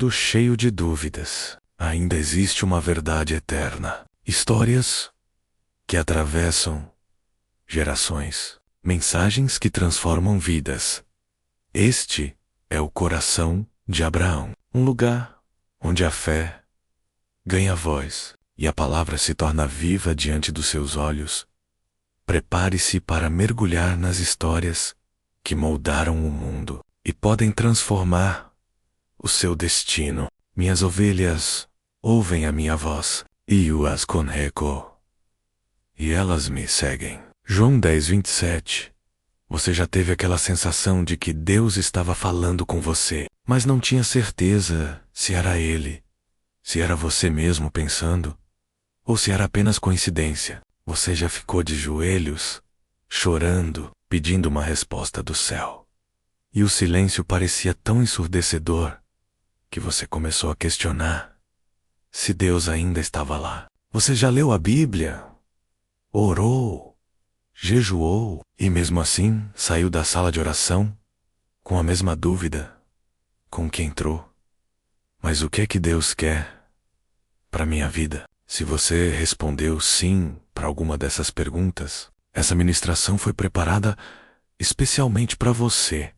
mundo cheio de dúvidas, ainda existe uma verdade eterna. Histórias que atravessam gerações, mensagens que transformam vidas. Este é o coração de Abraão, um lugar onde a fé ganha voz e a palavra se torna viva diante dos seus olhos. Prepare-se para mergulhar nas histórias que moldaram o mundo e podem transformar o seu destino. Minhas ovelhas ouvem a minha voz, e eu as conheço, e elas me seguem. João 10:27. Você já teve aquela sensação de que Deus estava falando com você, mas não tinha certeza se era Ele, se era você mesmo pensando, ou se era apenas coincidência. Você já ficou de joelhos, chorando, pedindo uma resposta do céu. E o silêncio parecia tão ensurdecedor que você começou a questionar se Deus ainda estava lá. Você já leu a Bíblia? Orou? Jejuou? E mesmo assim saiu da sala de oração com a mesma dúvida com que entrou. Mas o que é que Deus quer para minha vida? Se você respondeu sim para alguma dessas perguntas, essa ministração foi preparada especialmente para você.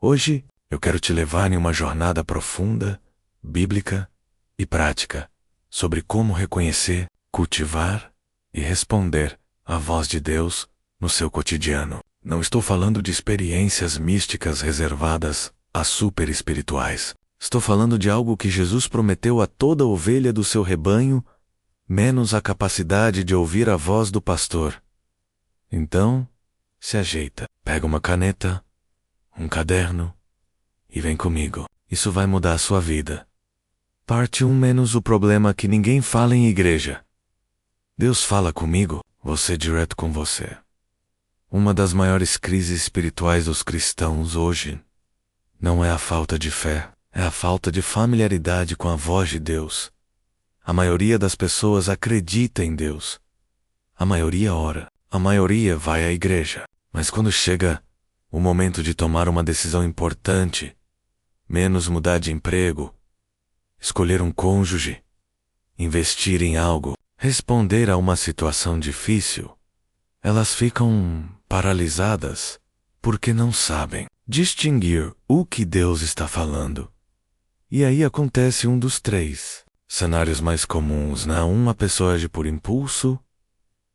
Hoje eu quero te levar em uma jornada profunda, bíblica e prática sobre como reconhecer, cultivar e responder à voz de Deus no seu cotidiano. Não estou falando de experiências místicas reservadas a super espirituais. Estou falando de algo que Jesus prometeu a toda ovelha do seu rebanho, menos a capacidade de ouvir a voz do pastor. Então, se ajeita, pega uma caneta, um caderno e vem comigo. Isso vai mudar a sua vida. Parte 1 menos o problema que ninguém fala em igreja. Deus fala comigo, você direto com você. Uma das maiores crises espirituais dos cristãos hoje não é a falta de fé, é a falta de familiaridade com a voz de Deus. A maioria das pessoas acredita em Deus. A maioria ora. A maioria vai à igreja. Mas quando chega o momento de tomar uma decisão importante, menos mudar de emprego, escolher um cônjuge, investir em algo, responder a uma situação difícil, elas ficam paralisadas porque não sabem distinguir o que Deus está falando. E aí acontece um dos 3 cenários mais comuns. A pessoa age por impulso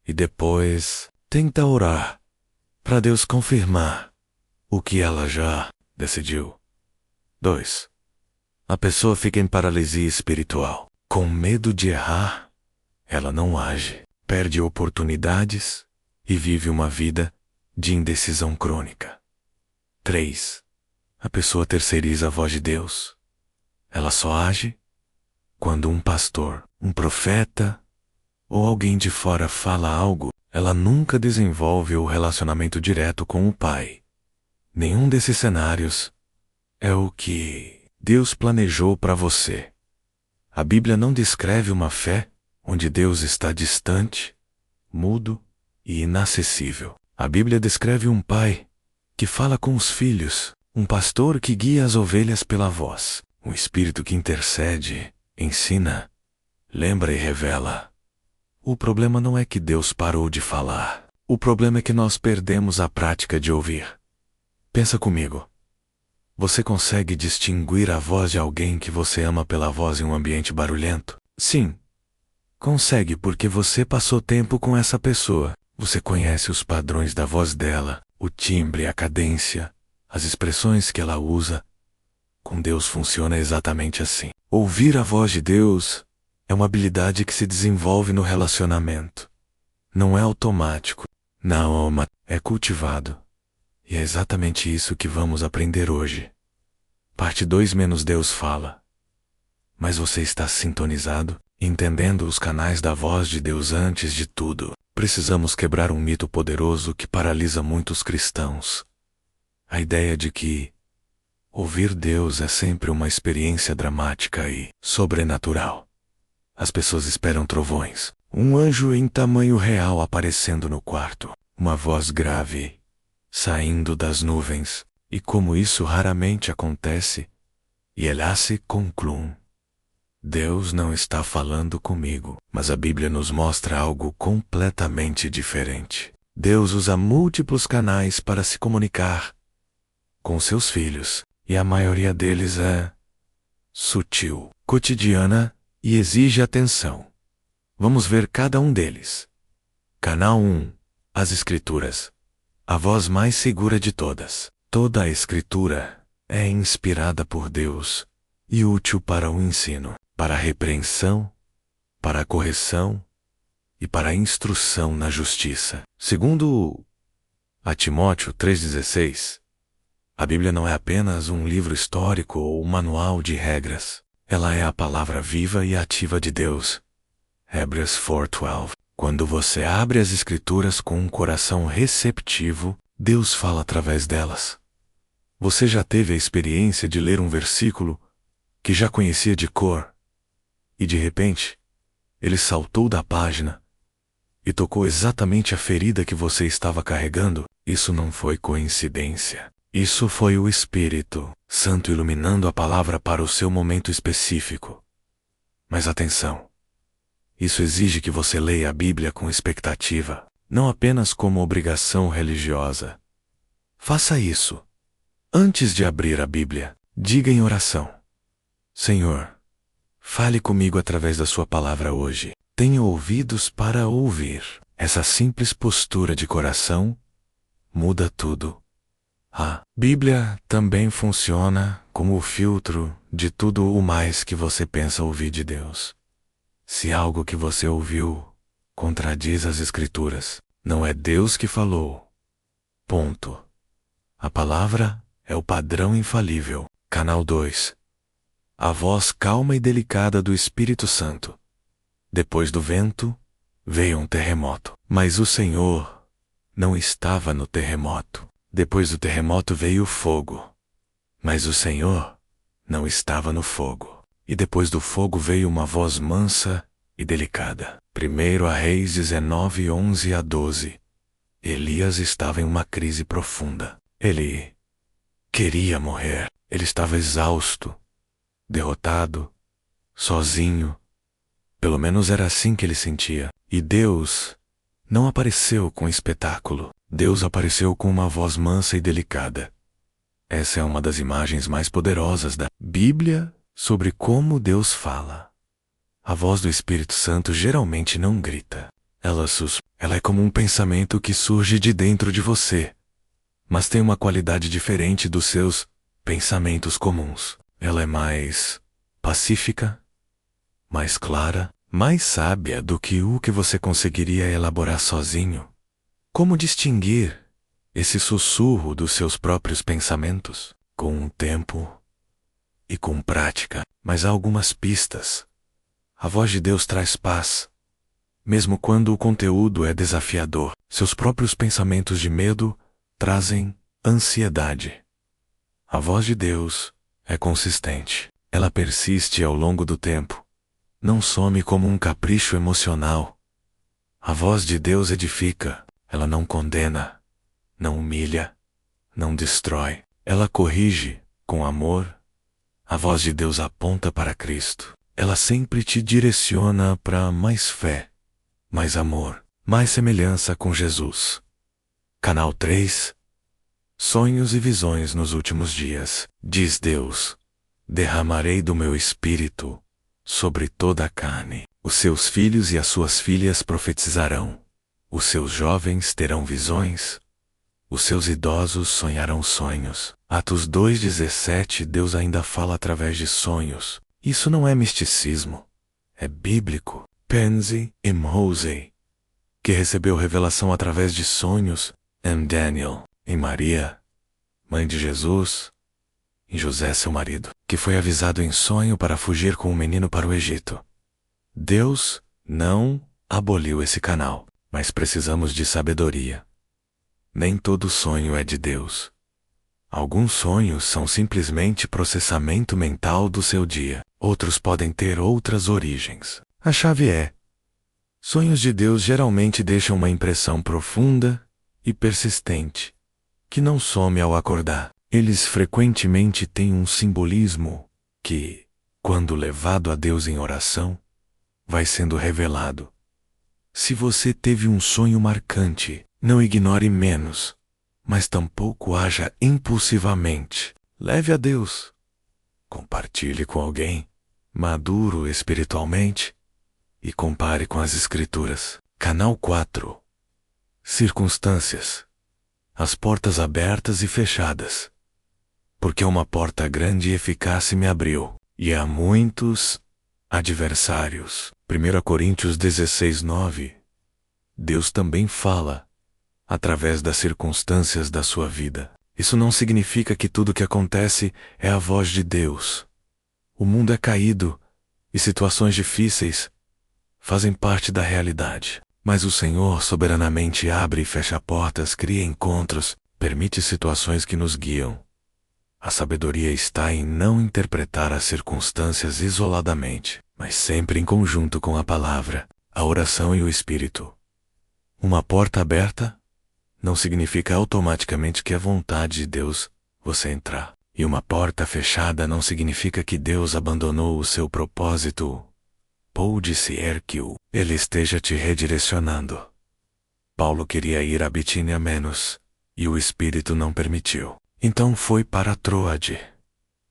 e depois tenta orar para Deus confirmar o que ela já decidiu. 2. A pessoa fica em paralisia espiritual. Com medo de errar, ela não age, perde oportunidades e vive uma vida de indecisão crônica. 3. A pessoa terceiriza a voz de Deus. Ela só age quando um pastor, um profeta ou alguém de fora fala algo. Ela nunca desenvolve o relacionamento direto com o Pai. Nenhum desses cenários é o que Deus planejou para você. A Bíblia não descreve uma fé onde Deus está distante, mudo e inacessível. A Bíblia descreve um pai que fala com os filhos, um pastor que guia as ovelhas pela voz, um espírito que intercede, ensina, lembra e revela. O problema não é que Deus parou de falar. O problema é que nós perdemos a prática de ouvir. Pensa comigo. Você consegue distinguir a voz de alguém que você ama pela voz em um ambiente barulhento? Sim. Consegue porque você passou tempo com essa pessoa. Você conhece os padrões da voz dela, o timbre, a cadência, as expressões que ela usa. Com Deus funciona exatamente assim. Ouvir a voz de Deus é uma habilidade que se desenvolve no relacionamento. Não é automático. Não, é cultivado. E é exatamente isso que vamos aprender hoje. Parte 2 menos Deus fala. Mas você está sintonizado, entendendo os canais da voz de Deus antes de tudo. Precisamos quebrar um mito poderoso que paralisa muitos cristãos. A ideia de que ouvir Deus é sempre uma experiência dramática e sobrenatural. As pessoas esperam trovões, um anjo em tamanho real aparecendo no quarto, uma voz grave saindo das nuvens, e como isso raramente acontece, e elas se concluem. Deus não está falando comigo, mas a Bíblia nos mostra algo completamente diferente. Deus usa múltiplos canais para se comunicar com seus filhos, e a maioria deles é sutil, cotidiana e exige atenção. Vamos ver cada um deles. Canal 1. As Escrituras. A voz mais segura de todas. Toda a Escritura é inspirada por Deus e útil para o ensino, para a repreensão, para a correção e para a instrução na justiça. Segundo a Timóteo 3,16, a Bíblia não é apenas um livro histórico ou um manual de regras. Ela é a palavra viva e ativa de Deus. Hebrews 4:12. Quando você abre as Escrituras com um coração receptivo, Deus fala através delas. Você já teve a experiência de ler um versículo que já conhecia de cor, e de repente, ele saltou da página e tocou exatamente a ferida que você estava carregando? Isso não foi coincidência. Isso foi o Espírito Santo iluminando a palavra para o seu momento específico. Mas atenção! Isso exige que você leia a Bíblia com expectativa, não apenas como obrigação religiosa. Faça isso. Antes de abrir a Bíblia, diga em oração: Senhor, fale comigo através da sua palavra hoje. Tenho ouvidos para ouvir. Essa simples postura de coração muda tudo. A Bíblia também funciona como o filtro de tudo o mais que você pensa ouvir de Deus. Se algo que você ouviu contradiz as Escrituras, não é Deus que falou. Ponto. A palavra é o padrão infalível. Canal 2. A voz calma e delicada do Espírito Santo. Depois do vento, veio um terremoto. Mas o Senhor não estava no terremoto. Depois do terremoto veio o fogo. Mas o Senhor não estava no fogo. E depois do fogo veio uma voz mansa e delicada. 1 Reis 19, 11 a 12. Elias estava em uma crise profunda. Ele queria morrer. Ele estava exausto, derrotado, sozinho. Pelo menos era assim que ele sentia. E Deus não apareceu com espetáculo. Deus apareceu com uma voz mansa e delicada. Essa é uma das imagens mais poderosas da Bíblia sobre como Deus fala. A voz do Espírito Santo geralmente não grita. Ela é como um pensamento que surge de dentro de você, mas tem uma qualidade diferente dos seus pensamentos comuns. Ela é mais pacífica, mais clara, mais sábia do que o que você conseguiria elaborar sozinho. Como distinguir esse sussurro dos seus próprios pensamentos? Com o tempo e com prática, mas há algumas pistas. A voz de Deus traz paz, mesmo quando o conteúdo é desafiador. Seus próprios pensamentos de medo trazem ansiedade. A voz de Deus é consistente. Ela persiste ao longo do tempo. Não some como um capricho emocional. A voz de Deus edifica. Ela não condena, não humilha, não destrói. Ela corrige com amor. A voz de Deus aponta para Cristo. Ela sempre te direciona para mais fé, mais amor, mais semelhança com Jesus. Canal 3. Sonhos e visões nos últimos dias. Diz Deus: derramarei do meu espírito sobre toda a carne. Os seus filhos e as suas filhas profetizarão. Os seus jovens terão visões. Os seus idosos sonharão sonhos. Atos 2:17. Deus ainda fala através de sonhos. Isso não é misticismo. É bíblico. Pansy M. Hosey, que recebeu revelação através de sonhos, em Daniel, em Maria, mãe de Jesus, em José, seu marido, que foi avisado em sonho para fugir com o menino para o Egito. Deus não aboliu esse canal, mas precisamos de sabedoria. Nem todo sonho é de Deus. Alguns sonhos são simplesmente processamento mental do seu dia. Outros podem ter outras origens. A chave é: sonhos de Deus geralmente deixam uma impressão profunda e persistente, que não some ao acordar. Eles frequentemente têm um simbolismo que, quando levado a Deus em oração, vai sendo revelado. Se você teve um sonho marcante, não ignore menos, mas tampouco haja impulsivamente. Leve a Deus. Compartilhe com alguém, maduro espiritualmente, e compare com as Escrituras. Canal 4. Circunstâncias. As portas abertas e fechadas. Porque uma porta grande e eficaz se me abriu, e há muitos adversários. 1 Coríntios 16:9. Deus também fala através das circunstâncias da sua vida. Isso não significa que tudo que acontece é a voz de Deus. O mundo é caído e situações difíceis fazem parte da realidade. Mas o Senhor soberanamente abre e fecha portas, cria encontros, permite situações que nos guiam. A sabedoria está em não interpretar as circunstâncias isoladamente, mas sempre em conjunto com a palavra, a oração e o Espírito. Uma porta aberta não significa automaticamente que é vontade de Deus você entrar. E uma porta fechada não significa que Deus abandonou o seu propósito. Pode ser que Ele esteja te redirecionando. Paulo queria ir a Bitínia menos, e o Espírito não permitiu. Então foi para Troade,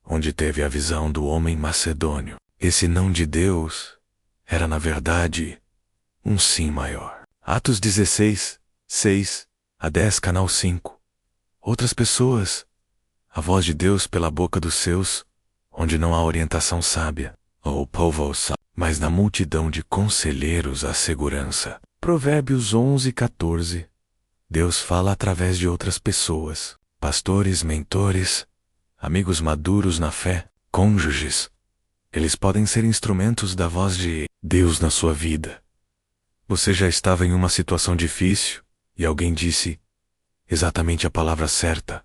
onde teve a visão do homem macedônio. Esse não de Deus era, na verdade, um sim maior. Atos 16, 6 a 10, canal 5. Outras pessoas, a voz de Deus pela boca dos seus, onde não há orientação sábia, ou povo sábio, mas na multidão de conselheiros a segurança. Provérbios 11:14. Deus fala através de outras pessoas, pastores, mentores, amigos maduros na fé, cônjuges. Eles podem ser instrumentos da voz de Deus na sua vida. Você já estava em uma situação difícil e alguém disse exatamente a palavra certa,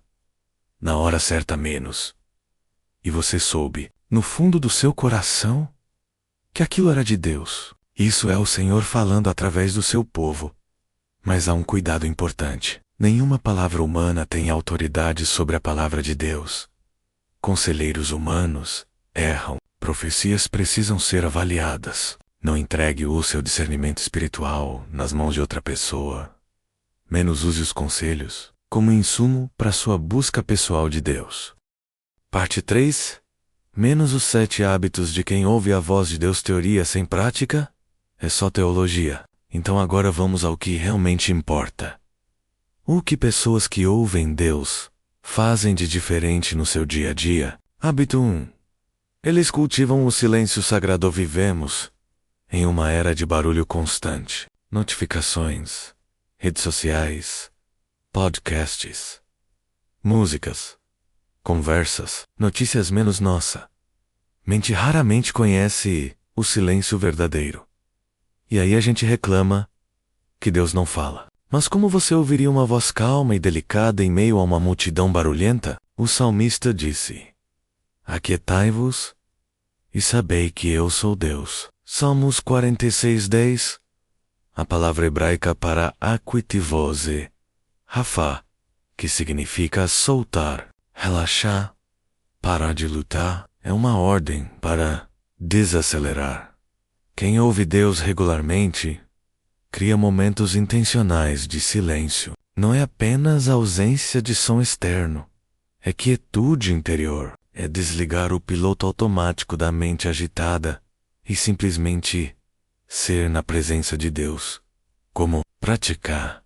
na hora certa menos. E você soube, no fundo do seu coração, que aquilo era de Deus. Isso é o Senhor falando através do seu povo. Mas há um cuidado importante. Nenhuma palavra humana tem autoridade sobre a palavra de Deus. Conselheiros humanos erram. Profecias precisam ser avaliadas. Não entregue o seu discernimento espiritual nas mãos de outra pessoa. Menos use os conselhos como insumo para sua busca pessoal de Deus. Parte 3. Menos os 7 hábitos de quem ouve a voz de Deus. Teoria sem prática é só teologia. Então agora vamos ao que realmente importa. O que pessoas que ouvem Deus fazem de diferente no seu dia a dia? Hábito 1. Eles cultivam o silêncio sagrado. Vivemos em uma era de barulho constante. Notificações, redes sociais, podcasts, músicas, conversas, notícias. Menos nossa mente raramente conhece o silêncio verdadeiro. E aí a gente reclama que Deus não fala. Mas como você ouviria uma voz calma e delicada em meio a uma multidão barulhenta? O salmista disse: Aquietai-vos e sabei que eu sou Deus. Salmos 46:10. A palavra hebraica para aquietivose, rafá, que significa soltar, relaxar, parar de lutar, é uma ordem para desacelerar. Quem ouve Deus regularmente cria momentos intencionais de silêncio. Não é apenas ausência de som externo, é quietude interior. É desligar o piloto automático da mente agitada e simplesmente ser na presença de Deus. Como praticar?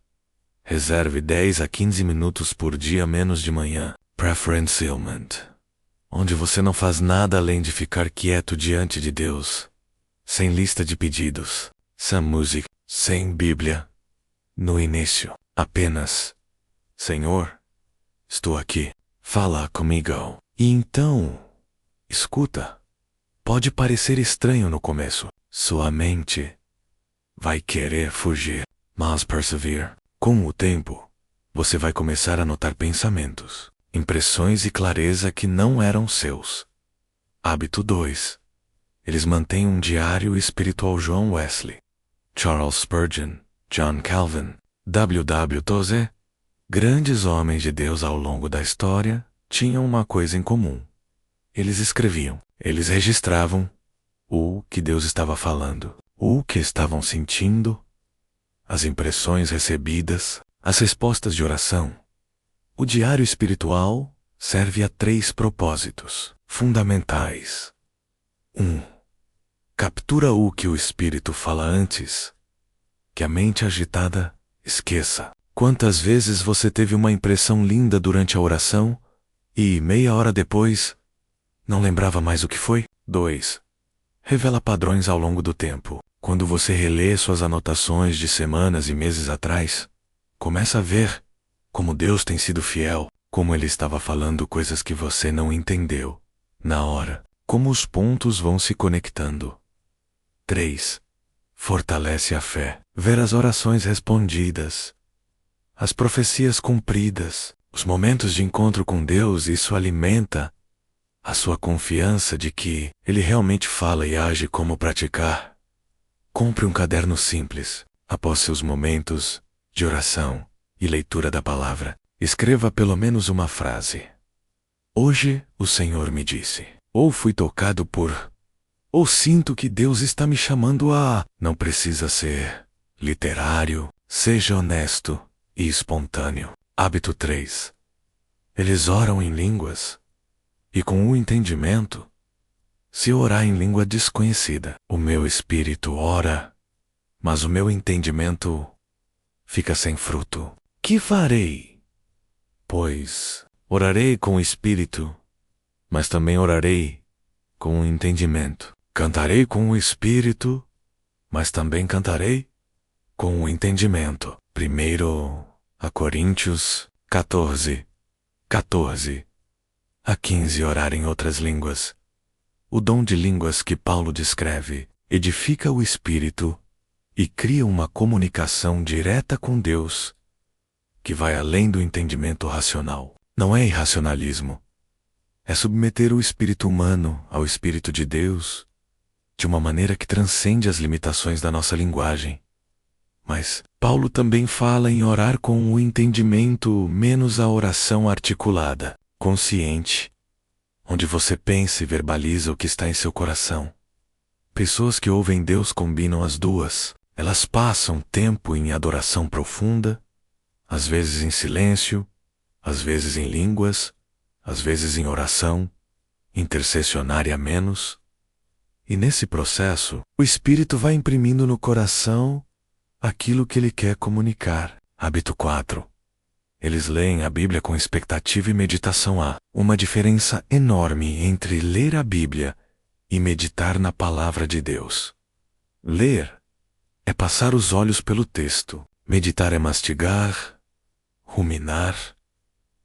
Reserve 10 a 15 minutos por dia, menos de manhã. Preferencialment, onde você não faz nada além de ficar quieto diante de Deus, sem lista de pedidos, sem música, sem Bíblia. No início, apenas: Senhor, estou aqui, fala comigo. E então, escuta. Pode parecer estranho no começo. Sua mente vai querer fugir, mas persevere. Com o tempo, você vai começar a notar pensamentos, impressões e clareza que não eram seus. Hábito 2. Eles mantêm um diário espiritual. John Wesley, Charles Spurgeon, John Calvin, W.W. Tozer, grandes homens de Deus ao longo da história, tinham uma coisa em comum. Eles escreviam. Eles registravam o que Deus estava falando, o que estavam sentindo, as impressões recebidas, as respostas de oração. O diário espiritual serve a 3 propósitos fundamentais. 1. Captura o que o Espírito fala antes que a mente agitada esqueça. Quantas vezes você teve uma impressão linda durante a oração e, meia hora depois, não lembrava mais o que foi? 2. Revela padrões ao longo do tempo. Quando você relê suas anotações de semanas e meses atrás, começa a ver como Deus tem sido fiel, como Ele estava falando coisas que você não entendeu na hora, como os pontos vão se conectando. 3. Fortalece a fé. Ver as orações respondidas, as profecias cumpridas, os momentos de encontro com Deus, isso alimenta a sua confiança de que Ele realmente fala e age como praticar. Compre um caderno simples. Após seus momentos de oração e leitura da palavra, escreva pelo menos uma frase. Hoje o Senhor me disse. Ou fui tocado por. Ou sinto que Deus está me chamando a. Não precisa ser literário. Seja honesto e espontâneo. Hábito 3. Eles oram em línguas. E com o entendimento, se orar em língua desconhecida, o meu espírito ora, mas o meu entendimento fica sem fruto. Que farei? Pois orarei com o espírito, mas também orarei com o entendimento. Cantarei com o espírito, mas também cantarei com o entendimento. 1 Coríntios 14, 14 a 15. Orar em outras línguas. O dom de línguas que Paulo descreve edifica o espírito e cria uma comunicação direta com Deus que vai além do entendimento racional. Não é irracionalismo. É submeter o espírito humano ao espírito de Deus de uma maneira que transcende as limitações da nossa linguagem. Mas Paulo também fala em orar com o entendimento menos a oração articulada, consciente, onde você pensa e verbaliza o que está em seu coração. Pessoas que ouvem Deus combinam as duas. Elas passam tempo em adoração profunda, às vezes em silêncio, às vezes em línguas, às vezes em oração, intercessionária menos. E nesse processo, o Espírito vai imprimindo no coração aquilo que ele quer comunicar. Hábito 4. Eles leem a Bíblia com expectativa e meditação. Há uma diferença enorme entre ler a Bíblia e meditar na palavra de Deus. Ler é passar os olhos pelo texto. Meditar é mastigar, ruminar,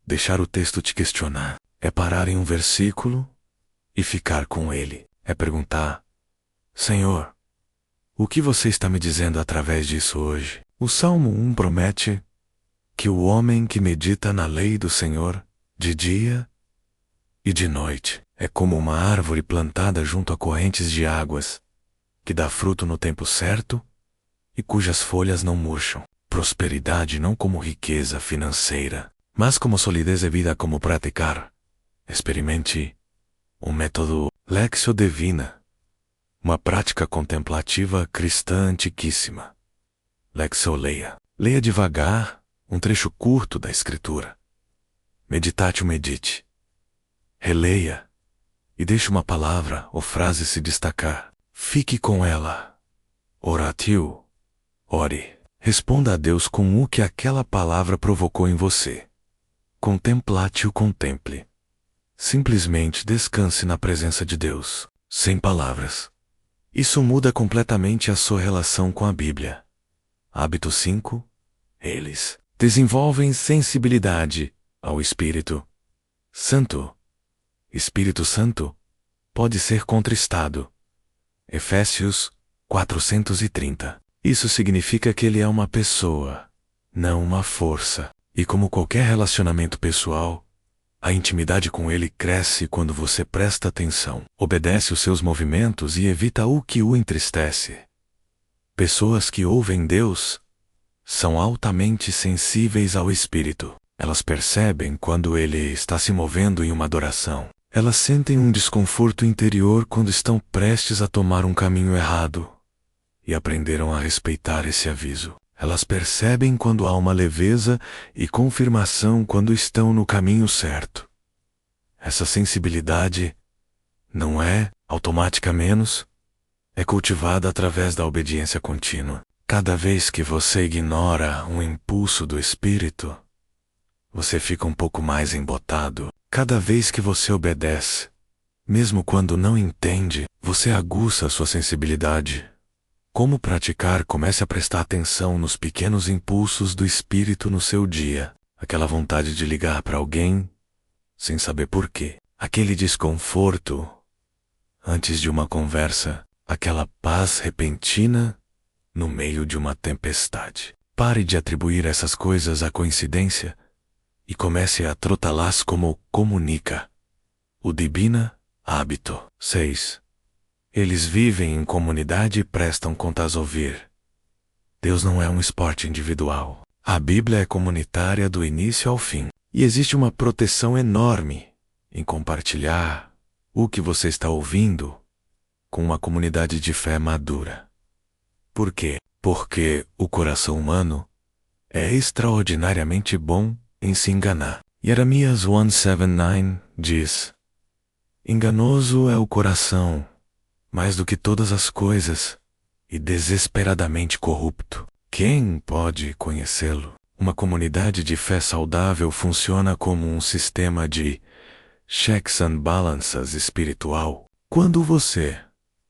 deixar o texto te questionar. É parar em um versículo e ficar com ele. É perguntar: Senhor, o que você está me dizendo através disso hoje? O Salmo 1 promete que o homem que medita na lei do Senhor, de dia e de noite, é como uma árvore plantada junto a correntes de águas, que dá fruto no tempo certo e cujas folhas não murcham. Prosperidade não como riqueza financeira, mas como solidez de vida, como praticar. Experimente o método Lectio Divina, uma prática contemplativa cristã antiquíssima. Lectio leia. Leia devagar um trecho curto da Escritura. Meditatio medite. Releia e deixe uma palavra ou frase se destacar. Fique com ela. Oratio. Ore. Responda a Deus com o que aquela palavra provocou em você. Contemplatio contemple. Simplesmente descanse na presença de Deus, sem palavras. Isso muda completamente a sua relação com a Bíblia. Hábito 5. Eles desenvolvem sensibilidade ao Espírito Santo. Espírito Santo pode ser contristado. Efésios 430. Isso significa que ele é uma pessoa, não uma força. E como qualquer relacionamento pessoal, a intimidade com ele cresce quando você presta atenção, obedece os seus movimentos e evita o que o entristece. Pessoas que ouvem Deus são altamente sensíveis ao Espírito. Elas percebem quando ele está se movendo em uma adoração. Elas sentem um desconforto interior quando estão prestes a tomar um caminho errado, e aprenderam a respeitar esse aviso. Elas percebem quando há uma leveza e confirmação quando estão no caminho certo. Essa sensibilidade não é automática menos, é cultivada através da obediência contínua. Cada vez que você ignora um impulso do espírito, você fica um pouco mais embotado. Cada vez que você obedece, mesmo quando não entende, você aguça sua sensibilidade. Como praticar? Comece a prestar atenção nos pequenos impulsos do espírito no seu dia. Aquela vontade de ligar para alguém, sem saber por quê. Aquele desconforto antes de uma conversa. Aquela paz repentina no meio de uma tempestade. Pare de atribuir essas coisas à coincidência e comece a tratá-las como comunica. O Divina hábito. 6. Eles vivem em comunidade e prestam contas a ouvir. Deus não é um esporte individual. A Bíblia é comunitária do início ao fim. E existe uma proteção enorme em compartilhar o que você está ouvindo com uma comunidade de fé madura. Por quê? Porque o coração humano é extraordinariamente bom em se enganar. Jeremias 1:7-9 diz: enganoso é o coração, mais do que todas as coisas, e desesperadamente corrupto. Quem pode conhecê-lo? Uma comunidade de fé saudável funciona como um sistema de checks and balances espiritual. Quando você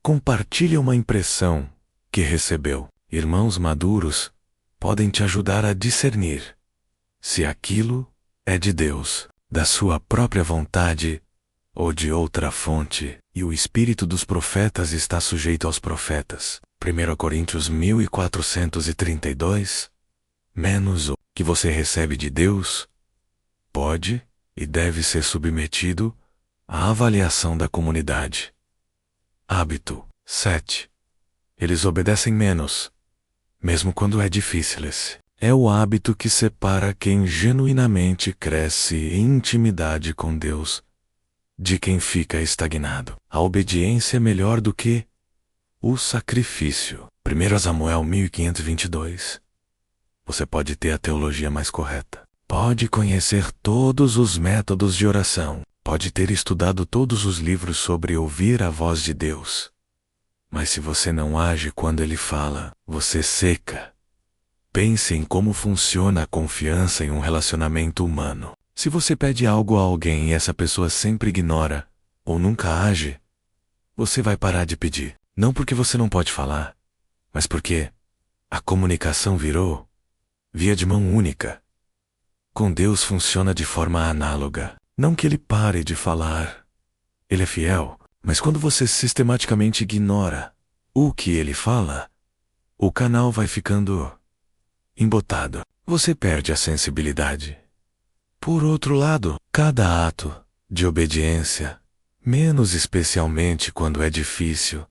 compartilha uma impressão que recebeu, irmãos maduros podem te ajudar a discernir se aquilo é de Deus, da sua própria vontade ou de outra fonte. E o espírito dos profetas está sujeito aos profetas. 1 Coríntios 1432. Menos o que você recebe de Deus pode e deve ser submetido à avaliação da comunidade. Hábito. 7. Eles obedecem menos, mesmo quando é difícil. É o hábito que separa quem genuinamente cresce em intimidade com Deus de quem fica estagnado. A obediência é melhor do que o sacrifício. 1 Samuel 1522. Você pode ter a teologia mais correta. Pode conhecer todos os métodos de oração. Pode ter estudado todos os livros sobre ouvir a voz de Deus. Mas se você não age quando Ele fala, você seca. Pense em como funciona a confiança em um relacionamento humano. Se você pede algo a alguém e essa pessoa sempre ignora, ou nunca age, você vai parar de pedir. Não porque você não pode falar, mas porque a comunicação virou via de mão única. Com Deus funciona de forma análoga. Não que Ele pare de falar. Ele é fiel, mas quando você sistematicamente ignora o que Ele fala, o canal vai ficando embotado. Você perde a sensibilidade. Por outro lado, cada ato de obediência, menos especialmente quando é difícil,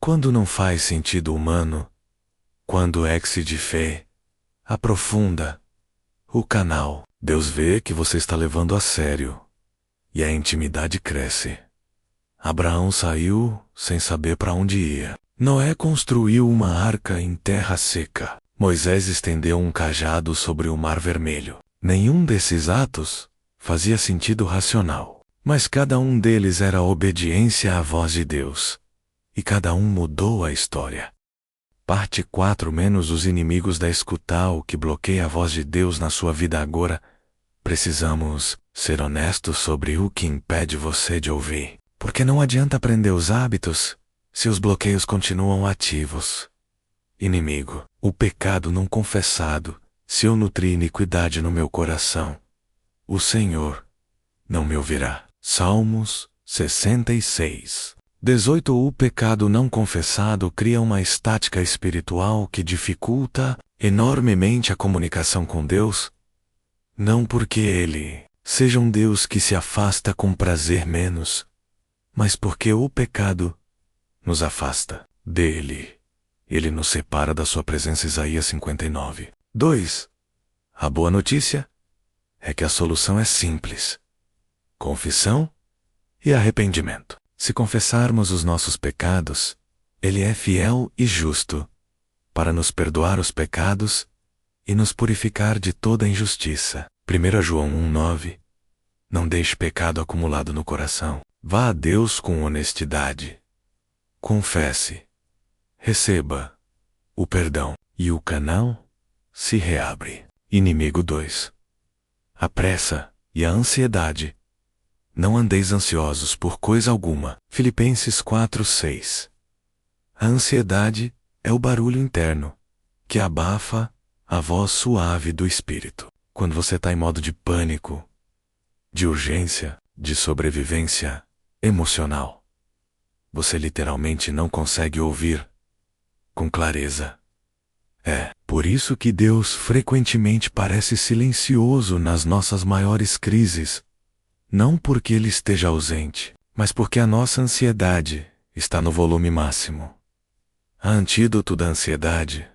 quando não faz sentido humano, quando é-se de fé, aprofunda o canal. Deus vê que você está levando a sério e a intimidade cresce. Abraão saiu sem saber para onde ia. Noé construiu uma arca em terra seca. Moisés estendeu um cajado sobre o Mar Vermelho. Nenhum desses atos fazia sentido racional, mas cada um deles era obediência à voz de Deus, e cada um mudou a história. Parte 4 menos os inimigos da escutar o que bloqueia a voz de Deus na sua vida agora. Precisamos ser honestos sobre o que impede você de ouvir, porque não adianta aprender os hábitos se os bloqueios continuam ativos. Inimigo, o pecado não confessado. Se eu nutrir iniquidade no meu coração, o Senhor não me ouvirá. Salmos 66. 18. O pecado não confessado cria uma estática espiritual que dificulta enormemente a comunicação com Deus, não porque Ele seja um Deus que se afasta com prazer menos, mas porque o pecado nos afasta dele. Ele nos separa da sua presença. Isaías 59. 2. A boa notícia é que a solução é simples. Confissão e arrependimento. Se confessarmos os nossos pecados, Ele é fiel e justo para nos perdoar os pecados e nos purificar de toda injustiça. 1 João 1,9. Não deixe pecado acumulado no coração. Vá a Deus com honestidade. Confesse. Receba o perdão e o canal se reabre. Inimigo 2. A pressa e a ansiedade. Não andeis ansiosos por coisa alguma. Filipenses 4:6. A ansiedade é o barulho interno que abafa a voz suave do espírito. Quando você está em modo de pânico, de urgência, de sobrevivência emocional, você literalmente não consegue ouvir com clareza. É por isso que Deus frequentemente parece silencioso nas nossas maiores crises. Não porque Ele esteja ausente, mas porque a nossa ansiedade está no volume máximo. A antídoto da ansiedade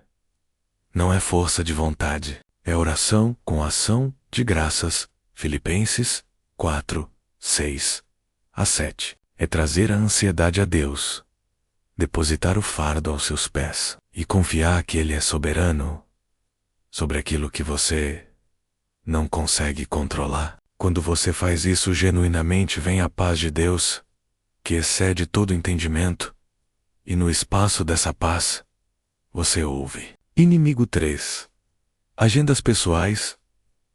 não é força de vontade, é oração com ação de graças. Filipenses 4:6-7. É trazer a ansiedade a Deus, depositar o fardo aos seus pés e confiar que Ele é soberano sobre aquilo que você não consegue controlar. Quando você faz isso genuinamente, vem a paz de Deus, que excede todo entendimento, e no espaço dessa paz, você ouve. Inimigo 3. Agendas pessoais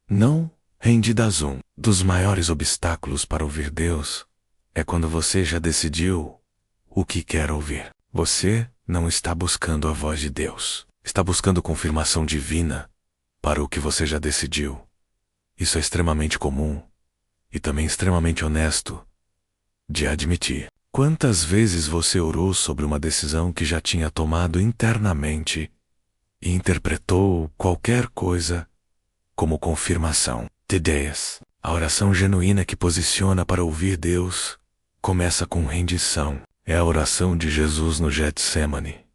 não rendidas. Um dos maiores obstáculos para ouvir Deus é quando você já decidiu o que quer ouvir. Você não está buscando a voz de Deus. Está buscando confirmação divina para o que você já decidiu. Isso é extremamente comum e também extremamente honesto de admitir. Quantas vezes você orou sobre uma decisão que já tinha tomado internamente e interpretou qualquer coisa como confirmação de ideias? A oração genuína que posiciona para ouvir Deus começa com rendição. É a oração de Jesus no Getsemane.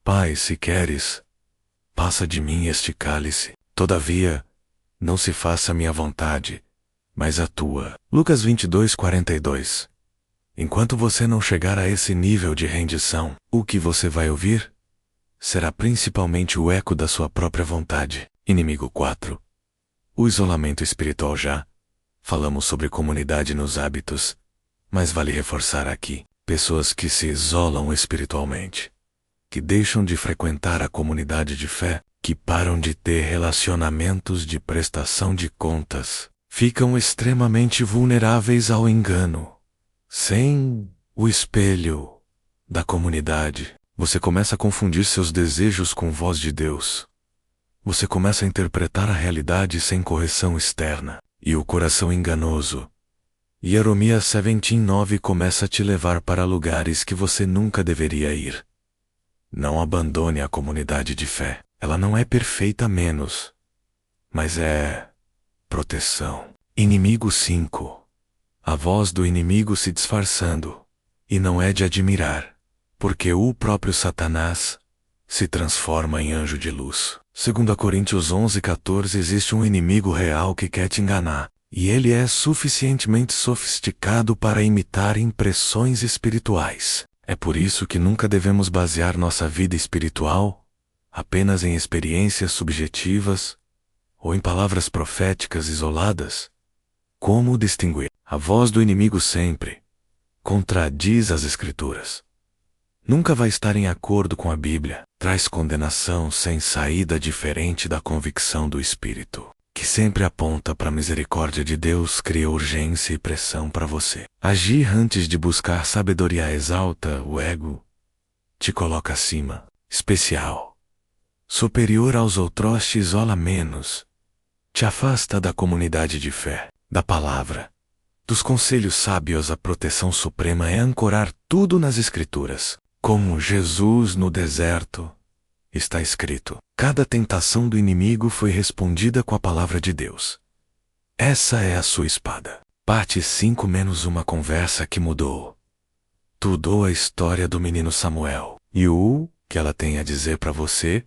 Pai, se queres, passa de mim este cálice. Todavia, não se faça a minha vontade, mas a tua. Lucas 22:42. Enquanto você não chegar a esse nível de rendição, o que você vai ouvir será principalmente o eco da sua própria vontade. Inimigo 4. O isolamento espiritual. Já falamos sobre comunidade nos hábitos, mas vale reforçar aqui. Pessoas que se isolam espiritualmente, que deixam de frequentar a comunidade de fé, que param de ter relacionamentos de prestação de contas, ficam extremamente vulneráveis ao engano. Sem o espelho da comunidade, você começa a confundir seus desejos com voz de Deus. Você começa a interpretar a realidade sem correção externa, e o coração enganoso. Jeremias 17:9 começa a te levar para lugares que você nunca deveria ir. Não abandone a comunidade de fé. Ela não é perfeita menos, mas é proteção. Inimigo 5. A voz do inimigo se disfarçando, e não é de admirar, porque o próprio Satanás se transforma em anjo de luz. 2 Coríntios 11:14. Existe um inimigo real que quer te enganar, e ele é suficientemente sofisticado para imitar impressões espirituais. É por isso que nunca devemos basear nossa vida espiritual apenas em experiências subjetivas ou em palavras proféticas isoladas. Como distinguir? A voz do inimigo sempre contradiz as Escrituras. Nunca vai estar em acordo com a Bíblia. Traz condenação sem saída diferente da convicção do Espírito, que sempre aponta para a misericórdia de Deus, cria urgência e pressão para você. Agir antes de buscar sabedoria exalta o ego, te coloca acima, especial, superior aos outros, te isola menos, te afasta da comunidade de fé, da palavra, dos conselhos sábios. A proteção suprema é ancorar tudo nas Escrituras. Como Jesus no deserto, está escrito: cada tentação do inimigo foi respondida com a palavra de Deus. Essa é a sua espada. Parte 5 menos uma conversa que mudou. Tudo a história do menino Samuel. E o que ela tem a dizer para você?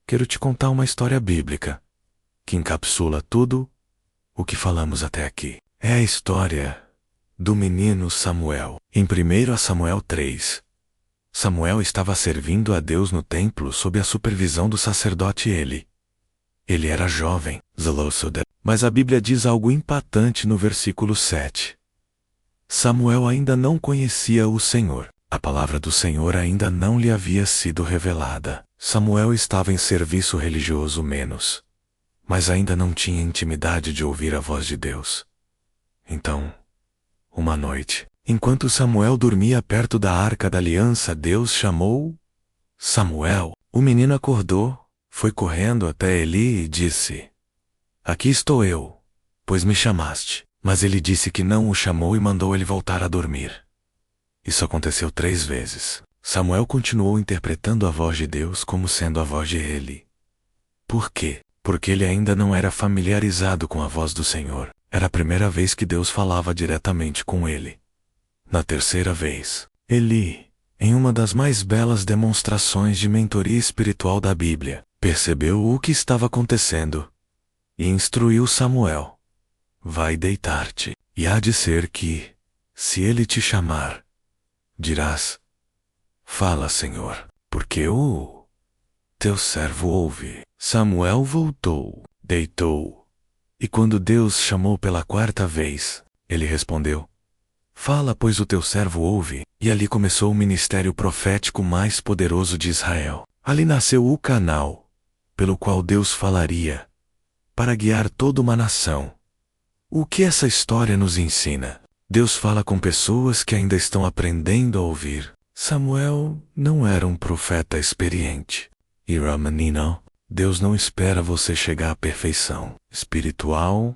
Quero te contar uma história bíblica que encapsula tudo o que falamos até aqui. É a história do menino Samuel. Em 1 Samuel 3, Samuel estava servindo a Deus no templo sob a supervisão do sacerdote Eli. Ele era jovem, zeloso, mas a Bíblia diz algo impactante no versículo 7. Samuel ainda não conhecia o Senhor. A palavra do Senhor ainda não lhe havia sido revelada. Samuel estava em serviço religioso menos, mas ainda não tinha intimidade de ouvir a voz de Deus. Então, uma noite, enquanto Samuel dormia perto da arca da aliança, Deus chamou Samuel. O menino acordou, foi correndo até Eli e disse: Aqui estou eu, pois me chamaste. Mas ele disse que não o chamou e mandou ele voltar a dormir. Isso aconteceu 3 vezes. Samuel continuou interpretando a voz de Deus como sendo a voz de Eli. Por quê? Porque ele ainda não era familiarizado com a voz do Senhor. Era a primeira vez que Deus falava diretamente com ele. Na 3ª vez, Eli, em uma das mais belas demonstrações de mentoria espiritual da Bíblia, percebeu o que estava acontecendo e instruiu Samuel: Vai deitar-te, e há de ser que, se ele te chamar, dirás: Fala, Senhor, porque o teu servo ouve. Samuel voltou, deitou, e quando Deus chamou pela 4ª vez, ele respondeu: Fala, pois o teu servo ouve. E ali começou o ministério profético mais poderoso de Israel. Ali nasceu o canal, pelo qual Deus falaria, para guiar toda uma nação. O que essa história nos ensina? Deus fala com pessoas que ainda estão aprendendo a ouvir. Samuel não era um profeta experiente. E menino, Deus não espera você chegar à perfeição espiritual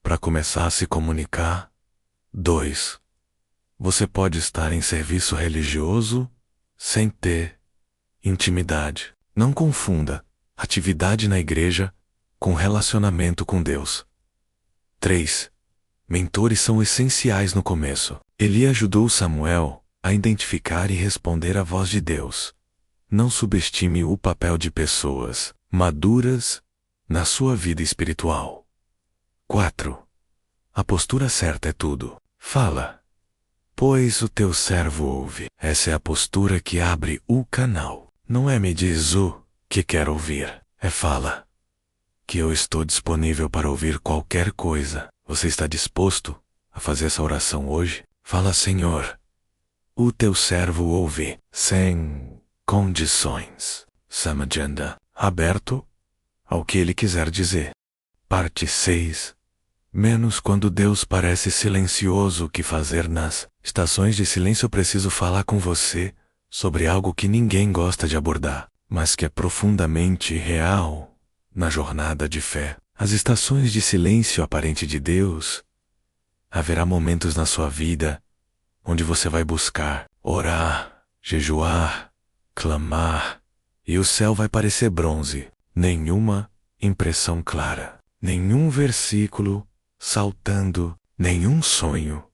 para começar a se comunicar. 2. Você pode estar em serviço religioso sem ter intimidade. Não confunda atividade na igreja com relacionamento com Deus. 3. Mentores são essenciais no começo. Eli ajudou Samuel a identificar e responder à voz de Deus. Não subestime o papel de pessoas maduras na sua vida espiritual. 4. A postura certa é tudo. Fala, pois o teu servo ouve. Essa é a postura que abre o canal. Não é me diz o que quer ouvir. É fala, que eu estou disponível para ouvir qualquer coisa. Você está disposto a fazer essa oração hoje? Fala, Senhor, o teu servo ouve, sem condições. Samagenda, aberto ao que ele quiser dizer. Parte 6. Menos quando Deus parece silencioso. O que fazer nas estações de silêncio? Eu preciso falar com você sobre algo que ninguém gosta de abordar, mas que é profundamente real na jornada de fé. As estações de silêncio aparente de Deus. Haverá momentos na sua vida onde você vai buscar, orar, jejuar, clamar, e o céu vai parecer bronze. Nenhuma impressão clara, nenhum versículo saltando, nenhum sonho.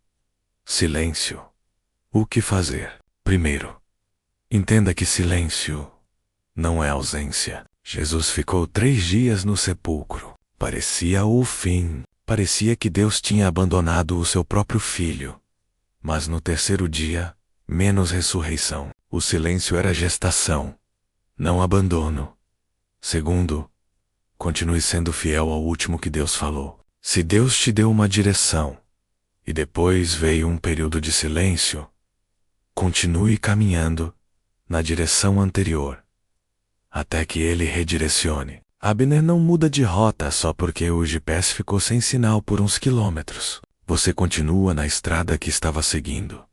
Silêncio. O que fazer? Primeiro, entenda que silêncio não é ausência. Jesus ficou 3 dias no sepulcro. Parecia o fim. Parecia que Deus tinha abandonado o seu próprio filho. Mas no 3º dia, menos ressurreição. O silêncio era gestação, não abandono. Segundo, continue sendo fiel ao último que Deus falou. Se Deus te deu uma direção, e depois veio um período de silêncio, continue caminhando na direção anterior, até que ele redirecione. Abner não muda de rota só porque o GPS ficou sem sinal por uns quilômetros. Você continua na estrada que estava seguindo.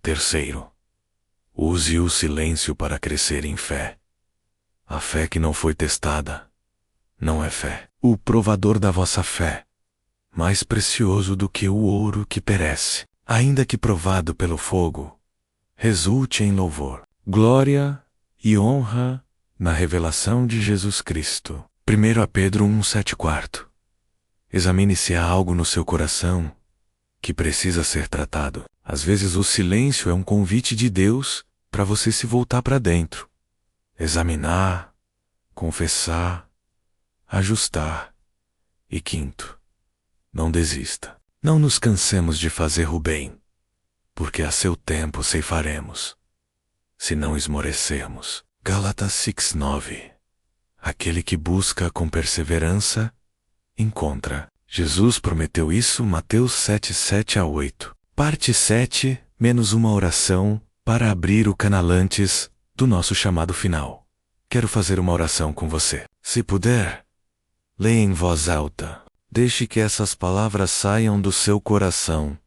Terceiro, use o silêncio para crescer em fé. A fé que não foi testada não é fé. O provador da vossa fé, mais precioso do que o ouro que perece, ainda que provado pelo fogo, resulte em louvor, glória e honra na revelação de Jesus Cristo. 1 Pedro 1:7. Examine se há algo no seu coração que precisa ser tratado. Às vezes o silêncio é um convite de Deus para você se voltar para dentro, examinar, confessar, ajustar. E quinto, não desista. Não nos cansemos de fazer o bem, porque a seu tempo ceifaremos, se não esmorecermos. Gálatas 6:9. Aquele que busca com perseverança, encontra. Jesus prometeu isso, Mateus 7:7-8. Parte 7, menos uma oração, para abrir o canal antes do nosso chamado final. Quero fazer uma oração com você. Se puder, leia em voz alta. Deixe que essas palavras saiam do seu coração,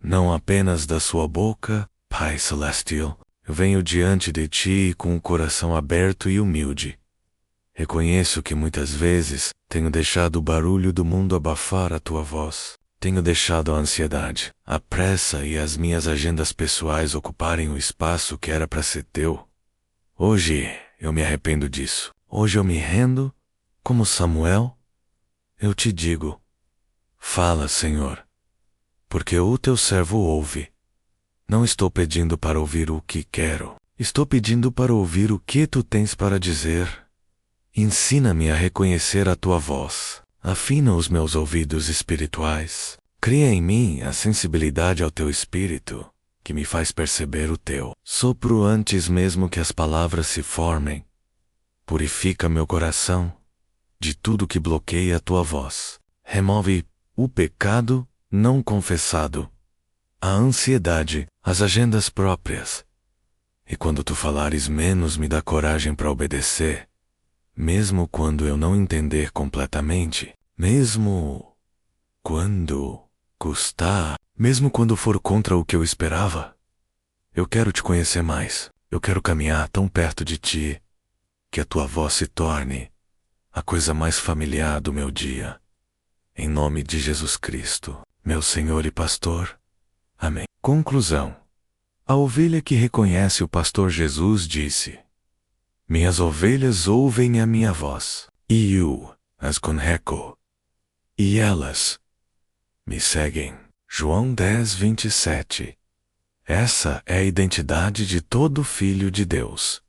não apenas da sua boca. Pai Celestial, eu venho diante de Ti com o coração aberto e humilde. Reconheço que muitas vezes tenho deixado o barulho do mundo abafar a Tua voz. Tenho deixado a ansiedade, a pressa e as minhas agendas pessoais ocuparem o espaço que era para ser Teu. Hoje eu me arrependo disso. Hoje eu me rendo, como Samuel. Eu te digo, fala, Senhor, porque o Teu servo ouve. Não estou pedindo para ouvir o que quero. Estou pedindo para ouvir o que Tu tens para dizer. Ensina-me a reconhecer a Tua voz. Afina os meus ouvidos espirituais. Cria em mim a sensibilidade ao Teu Espírito, que me faz perceber o Teu sopro antes mesmo que as palavras se formem. Purifica meu coração de tudo que bloqueia a Tua voz. Remove o pecado não confessado, a ansiedade, as agendas próprias. E quando Tu falares menos, me dá coragem para obedecer. Mesmo quando eu não entender completamente, mesmo quando custar, mesmo quando for contra o que eu esperava. Eu quero Te conhecer mais. Eu quero caminhar tão perto de Ti, que a Tua voz se torne a coisa mais familiar do meu dia. Em nome de Jesus Cristo, meu Senhor e Pastor. Amém. Conclusão. A ovelha que reconhece o pastor Jesus disse: Minhas ovelhas ouvem a minha voz, e eu as conheço, e elas me seguem. João 10:27. Essa é a identidade de todo filho de Deus.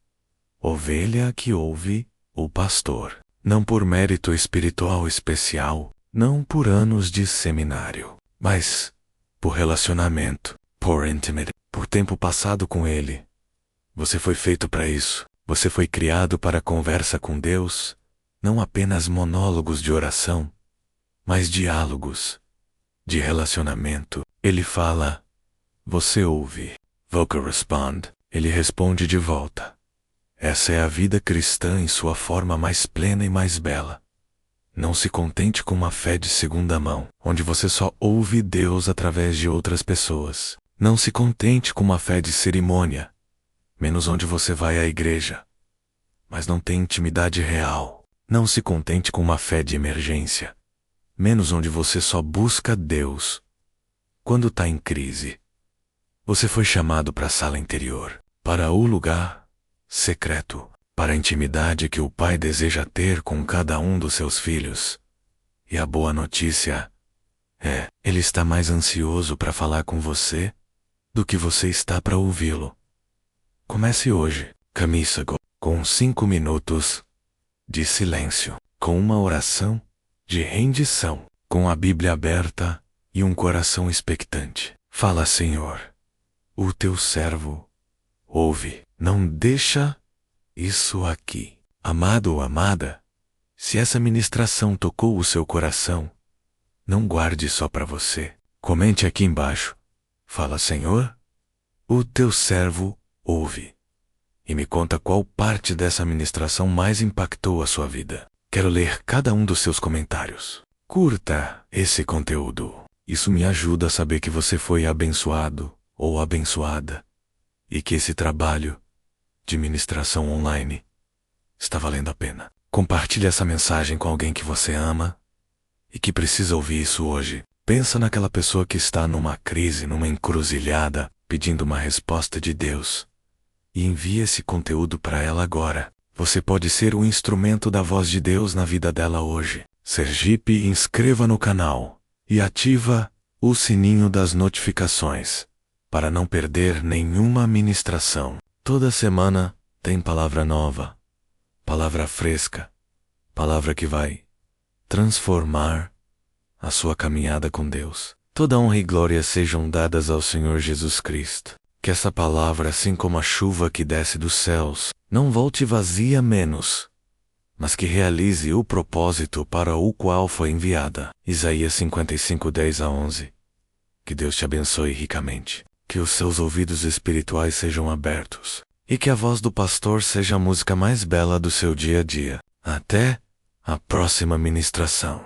Ovelha que ouve o pastor. Não por mérito espiritual especial, não por anos de seminário, mas por relacionamento, por intimate, por tempo passado com Ele. Você foi feito para isso. Você foi criado para conversa com Deus, não apenas monólogos de oração, mas diálogos de relacionamento. Ele fala, você ouve. Vocal respond. Ele responde de volta. Essa é a vida cristã em sua forma mais plena e mais bela. Não se contente com uma fé de segunda mão, onde você só ouve Deus através de outras pessoas. Não se contente com uma fé de cerimônia, menos onde você vai à igreja, mas não tem intimidade real. Não se contente com uma fé de emergência, menos onde você só busca Deus quando está em crise. Você foi chamado para a sala interior, para o lugar secreto, para a intimidade que o Pai deseja ter com cada um dos seus filhos. E a boa notícia é, Ele está mais ansioso para falar com você do que você está para ouvi-lo. Comece hoje, Camissago, com 5 minutos de silêncio, com uma oração de rendição, com a Bíblia aberta e um coração expectante. Fala, Senhor, o Teu servo ouve. Não deixa isso aqui. Amado ou amada, se essa ministração tocou o seu coração, não guarde só para você. Comente aqui embaixo. Fala, Senhor, o Teu servo ouve. E me conta qual parte dessa ministração mais impactou a sua vida. Quero ler cada um dos seus comentários. Curta esse conteúdo. Isso me ajuda a saber que você foi abençoado ou abençoada e que esse trabalho de ministração online está valendo a pena. Compartilhe essa mensagem com alguém que você ama e que precisa ouvir isso hoje. Pensa naquela pessoa que está numa crise, numa encruzilhada, pedindo uma resposta de Deus. E envie esse conteúdo para ela agora. Você pode ser o instrumento da voz de Deus na vida dela hoje. Sergipe, inscreva no canal e ativa o sininho das notificações para não perder nenhuma ministração. Toda semana tem palavra nova, palavra fresca, palavra que vai transformar a sua caminhada com Deus. Toda honra e glória sejam dadas ao Senhor Jesus Cristo. Que essa palavra, assim como a chuva que desce dos céus, não volte vazia menos, mas que realize o propósito para o qual foi enviada. Isaías 55, 10-11. Que Deus te abençoe ricamente. Que os seus ouvidos espirituais sejam abertos. E que a voz do pastor seja a música mais bela do seu dia a dia. Até a próxima ministração.